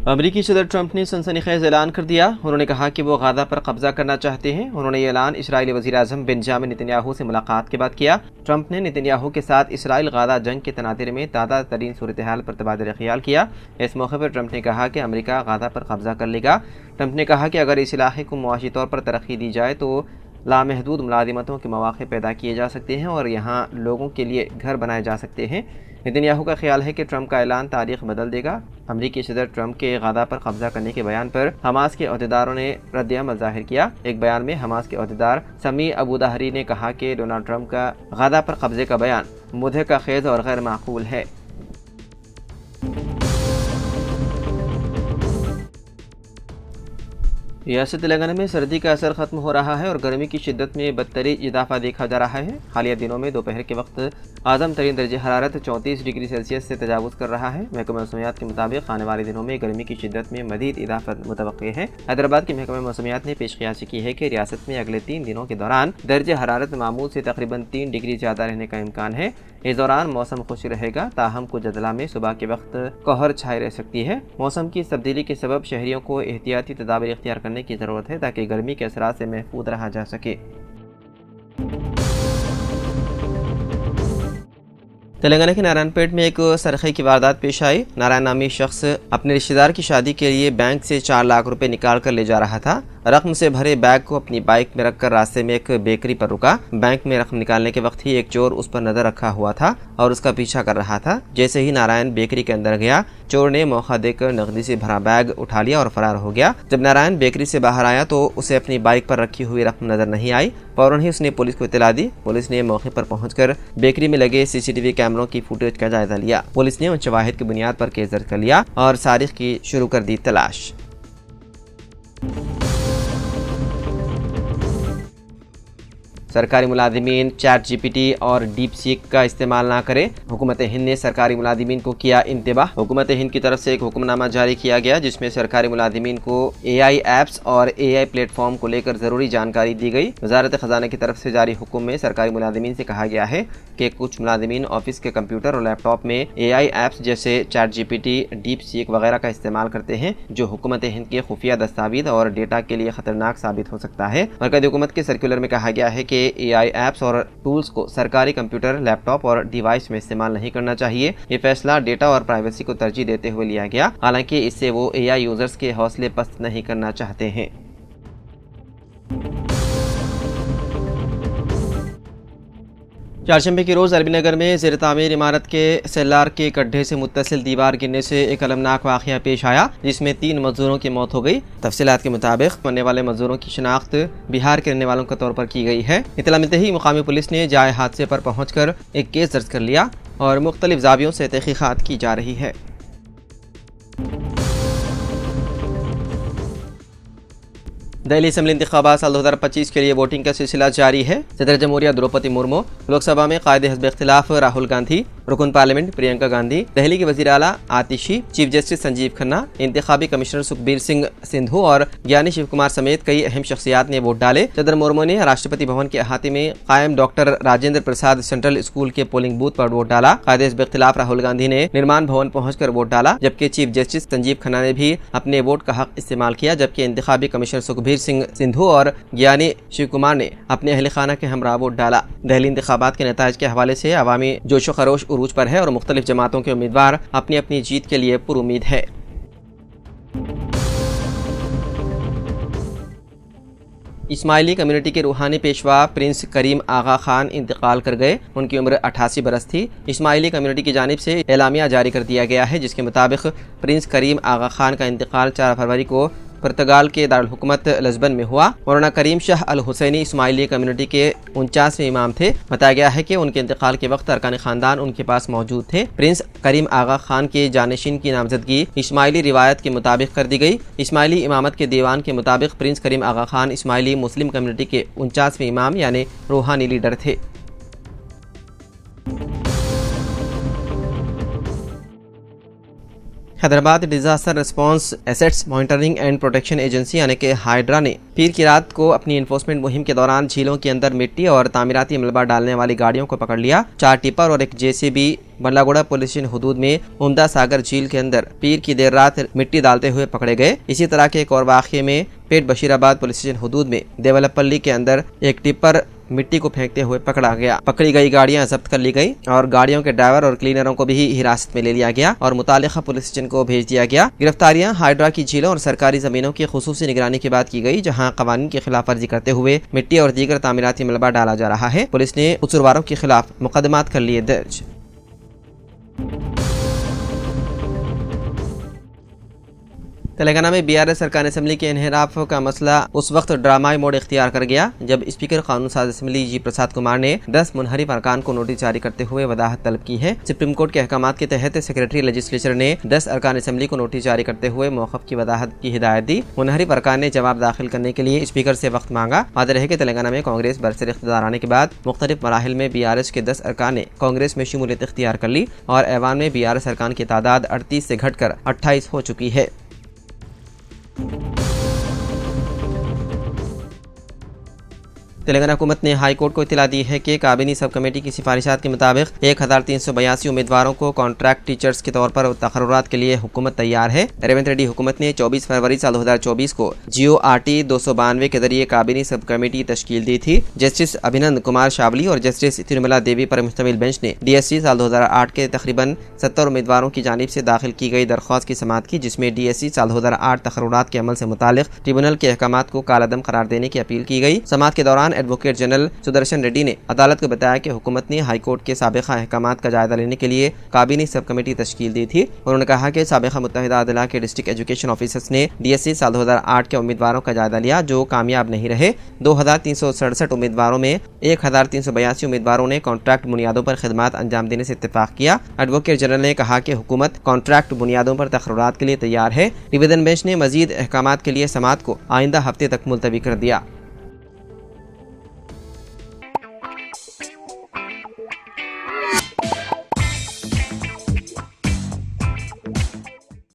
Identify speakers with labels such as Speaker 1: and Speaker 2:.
Speaker 1: अमरीकी सदर ट्रंप ने सनसनीखेज ऐलान कर दिया। उन्होंने कहा कि वो गाजा पर कब्जा करना चाहते हैं। उन्होंने ये ऐलान इजरायली वज़ीर आज़म बेंजामिन नेतन्याहू से मुलाकात के बाद किया। ट्रंप ने नेतन्याहू के साथ इसराइल गाजा जंग के तनाज़ुर में ताज़ा तरीन सूरत हाल पर तबादला ख्याल किया। इस मौके पर ट्रंप ने कहा कि अमरीका गाजा पर कब्जा कर लेगा। ट्रंप ने कहा कि अगर इस इलाके को मुआशी तौर पर तरक्की दी जाए तो लामहदूद मुलाजिमतों के मौक़े पैदा किए जा सकते हैं और यहाँ लोगों के लिए घर बनाए जा सकते हैं। नेतन्याहू का ख्याल है कि ट्रंप का ऐलान तारीख बदल देगा। अमरीकी सदर ट्रंप के गाजा पर कब्जा करने के बयान पर हमास के अहदेदारों ने रद्द-ए-अमल जाहिर किया। एक बयान में हमास के अहदेदार समी अबू दहरी ने कहा कि डोनाल्ड ट्रंप का गाजा पर कब्जे का बयान मुद्हिका खेज और गैर माकूल है। रियासत तेलंगाना में सर्दी का असर खत्म हो रहा है और गर्मी की शिद्दत में बदतरीज इजाफा देखा जा रहा है। हालिया दिनों में दोपहर के वक्त आज़म तरीन दर्जे हरारत 34 डिग्री सेल्सियस से तजावुज़ कर रहा है। महकमा मौसमियात के मुताबिक आने वाले दिनों में गर्मी की शिद्दत में मज़ीद इजाफा मुतवक्की है। हैदराबाद के महकमा मौसमियात ने पेशकयासी की है कि रियासत में अगले 3 दिनों के दौरान दर्जे हरारत मामूल से तकरीबन 3 डिग्री ज़्यादा रहने का इम्कान है। इस दौरान मौसम खुश रहेगा, ताहम कुछ अजला में सुबह के वक्त कहर छाई रह सकती है। मौसम की तब्दीली के सबब शहरियों को एहतियाती तदाबीर इख्तियार करने की ज़रूरत है ताकि गर्मी के असरात से महफूज रहा जा सके। तेलंगाना के नारायणपेट में एक सरखे की वारदात पेश आई। नारायण नामी शख्स अपने रिश्तेदार की शादी के लिए बैंक से 4 लाख रुपए निकाल कर ले जा रहा था। रकम से भरे बैग को अपनी बाइक में रखकर रास्ते में एक बेकरी पर रुका। बैंक में रकम निकालने के वक्त ही एक चोर उस पर नजर रखा हुआ था और उसका पीछा कर रहा था। जैसे ही नारायण बेकरी के अंदर गया, चोर ने मौका देकर नकदी से भरा बैग उठा लिया और फरार हो गया। जब नारायण बेकरी से बाहर आया तो उसे अपनी बाइक पर रखी हुई रकम नजर नहीं आई। फौरन ही उसने पुलिस को इत्तला दी। पुलिस ने मौके पर पहुंचकर बेकरी में लगे CCTV कैमरों की फुटेज का जायजा लिया। पुलिस ने उन शवाहिद की बुनियाद पर केस दर्ज कर लिया और सारिक की शुरू कर दी तलाश। सरकारी मुलाजिमीन ChatGPT और DeepSeek का इस्तेमाल ना करें। हुकूमत हिंद ने सरकारी मुलाजिमीन को किया इंतबाह। हुकूमत हिंद की तरफ से एक हुक्मनामा जारी किया गया जिसमें सरकारी मुलाजिमीन को AI ऐप्स और AI प्लेटफॉर्म को लेकर ज़रूरी जानकारी दी गई। वजारत ख़जाना की तरफ से जारी हुक्म में सरकारी मुलाजिमीन से कहा गया है कि कुछ मुलाजिमीन ऑफिस के कंप्यूटर और लैपटॉप में AI ऐप्स जैसे ChatGPT, DeepSeek वगैरह का इस्तेमाल करते हैं जो हुकूमत हिंद के खुफिया दस्तावेज़ और डेटा के लिए खतरनाक साबित हो सकता है। मरकज़ी हुकूमत के सर्कुलर में कहा गया है कि AI ऐप्स और टूल्स को सरकारी कंप्यूटर, लैपटॉप और डिवाइस में इस्तेमाल नहीं करना चाहिए। ये फैसला डेटा और प्राइवेसी को तरजीह देते हुए लिया गया, हालांकि इससे वो AI यूजर्स के हौसले पस्त नहीं करना चाहते हैं। चारशंबे के रोज़ अरबी नगर में ज़ेर तामीर इमारत के सेलार के गड्ढे से मुत्तसिल दीवार गिरने से एक अलमनाक वाक़या पेश आया जिसमें 3 मजदूरों की मौत हो गई। तफसीलात के मुताबिक मरने वाले मजदूरों की शिनाख्त बिहार के रहने वालों के तौर पर की गई है। इत्तला मिलते ही मुकामी पुलिस ने जाए हादसे पर पहुंचकर एक केस दर्ज कर लिया और मुख्तलिफ ज़ावियों से तहक़ीक़ात की जा रही है। दिल्ली असेंबली इंतखाबात साल 2025 के लिए वोटिंग का सिलसिला जारी है। सदर जमहूरिया द्रौपदी मुर्मू, लोकसभा में कायदे हिज़्ब इख्तिलाफ राहुल गांधी, रुकन पार्लियामेंट प्रियंका गांधी, दिल्ली के वज़ीर आला आतिशी, चीफ जस्टिस संजीव खन्ना, इंतखाबी कमिश्नर सुखबीर सिंह सिंधु और ज्ञानी शिव कुमार समेत कई अहम शख्सियात ने वोट डाले। सदर मुर्मू ने राष्ट्रपति भवन के अहाते में कायम doctor Rajendra Prasad central school के पोलिंग बूथ पर वोट डाला। कायदे हिज़्ब इख्तिलाफ राहुल गांधी ने निर्माण भवन पहुंचकर वोट डाला, जबकि चीफ जस्टिस संजीव खन्ना ने भी अपने वोट का हक इस्तेमाल किया, जबकि इंतखाबी कमिश्नर सुखबीर सिंह सिंधु और ज्ञानी शिव कुमार ने अपने अहल खाना के हमरा वोट डाला। दिल्ली इंतखाबात के नताइज के हवाले से अवामी जोशो खरोश उरूज पर है और मुख्तलिफ जमातों के उम्मीदवार अपनी अपनी जीत के लिए पुरुमीद है। इस्माइली कम्युनिटी के रूहानी पेशवा प्रिंस करीम आगा खान इंतकाल कर गए। उनकी उम्र 88 बरस थी। इस्माइली कम्युनिटी की जानिब से एलामिया जारी कर दिया गया है जिसके मुताबिक प्रिंस करीम आगा खान का इंतकाल 4 फरवरी को पुर्तगाल के दारुल हुकूमत लिस्बन में हुआ। मौलाना करीम शाह अल हुसैनी इस्माइली कम्युनिटी के 49वें इमाम थे। बताया गया है कि उनके इंतकाल के वक्त अरकान खानदान उनके पास मौजूद थे। प्रिंस करीम आगा खान के जानशीन की नामजदगी इस्माइली रिवायत के मुताबिक कर दी गई। इस्माइली इमामत के दीवान के मुताबिक प्रिंस करीम आगा खान इस्माइली मुस्लिम कम्युनिटी के 49वें इमाम यानी रूहानी लीडर थे। Hyderabad disaster response assets monitoring and protection agency यानी कि हाइड्रा ने पीर की रात को अपनी इन्फोर्समेंट मुहिम के दौरान झीलों के अंदर मिट्टी और तामीराती मलबा डालने वाली गाड़ियों को पकड़ लिया। 4 टिपर और एक जेसीबी बल्लागुड़ा पुलिस स्टेशन हुदूद में उम्दा सागर झील के अंदर पीर की देर रात मिट्टी डालते हुए पकड़े गए। इसी तरह के एक और वाक़ये में पेट बशीराबाद पुलिस स्टेशन हुदूद में देवलपल्ली के अंदर एक टिपर मिट्टी को फेंकते हुए पकड़ा गया। पकड़ी गई गाड़ियां जब्त कर ली गई और गाड़ियों के ड्राइवर और क्लीनरों को भी हिरासत में ले लिया गया और मुतालिका पुलिस स्टेशन को भेज दिया गया। गिरफ्तारियां हाइड्रा की झीलों और सरकारी जमीनों की खुसूसी निगरानी के बाद की गई, जहां कवानीन की खिलाफ वर्जी करते हुए मिट्टी और दीगर तामीराती मलबा डाला जा रहा है। पुलिस ने कसूरवारों के खिलाफ मुकदमात कर लिए दर्ज। तेलंगाना में बीआरएस सरकार असेंबली के इन्हिराफ का मसला उस वक्त ड्रामाई मोड़ इख्तियार कर गया जब स्पीकर कानून साज असेंबली जी प्रसाद कुमार ने 10 मुनहरिफ अरकान को नोटिस जारी करते हुए वदाहत तलब की है। सुप्रीम कोर्ट के अहकाम के तहत सेक्रेटरी लेजिस्लेचर ने 10 अरकान असेंबली को नोटिस जारी करते हुए मौक़िफ़ की वदाहत की हिदायत दी। मुनहरिफ अरकान ने जवाब दाखिल करने के लिए स्पीकर से वक्त मांगा। वाज़ेह है कि तेलंगाना में कांग्रेस बरसर इख्तियार आने के बाद मुख्तलिफ मराहिल में बीआरएस के 10 अरकान ने कांग्रेस में शमूलियत इख्तियार कर ली और ऐवान में बीआरएस अरकान की तादाद 38 से घटकर 28 हो चुकी है। तेलंगाना हुकूमत ने हाई कोर्ट को इत्तला दी है कि काबीनी सब कमेटी की सिफारिशात के मुताबिक 1382 उम्मीदवारों को कॉन्ट्रैक्ट टीचर्स के तौर पर तकर्रुरात के लिए हुकूमत तैयार है। रेवंत रेड्डी हुकूमत ने 24 फरवरी साल 2024 को GORT 292 के जरिए काबीनी सब कमेटी तश्कील दी थी। जस्टिस अभिनंद कुमार शावली और जस्टिस तिरुमला देवी पर मुश्तमिल बेंच ने DSC साल 2008 के तकरीबन 70 उम्मीदवारों की जानिब से दाखिल की गई दरख्वास्त की समाअत की, जिसमें DSC साल 2008 तकर्रुरात के अमल से मुतालिक ट्रिब्यूनल के अहकाम को कालादम करार देने की अपील की गई। समाअत के दौरान एडवोकेट जनरल सुदर्शन रेड्डी ने अदालत को बताया कि हुकूमत ने हाई कोर्ट के साबिका अहकाम का जायजा लेने के लिए काबीनी सब कमेटी तश्कील दी थी। उन्होंने कहा कि साबिका मुत्तहिदा अदला के डिस्ट्रिक्ट एजुकेशन ऑफिसर्स ने DSC साल 2008 के उम्मीदवारों का जायजा लिया जो कामयाब नहीं रहे। 2367 उम्मीदवारों में 1382 उम्मीदवारों ने कॉन्ट्रैक्ट बुनियादों पर खिदमात अंजाम देने से इत्तेफाक किया। एडवोकेट जनरल ने कहा कि हुकूमत कॉन्ट्रैक्ट बुनियादों पर तकर्रुरात के लिए तैयार है। डिवीजन बेंच ने मजीद अहकाम के लिए समाअत को आइंदा हफ्ते तक मुलतवी कर दिया।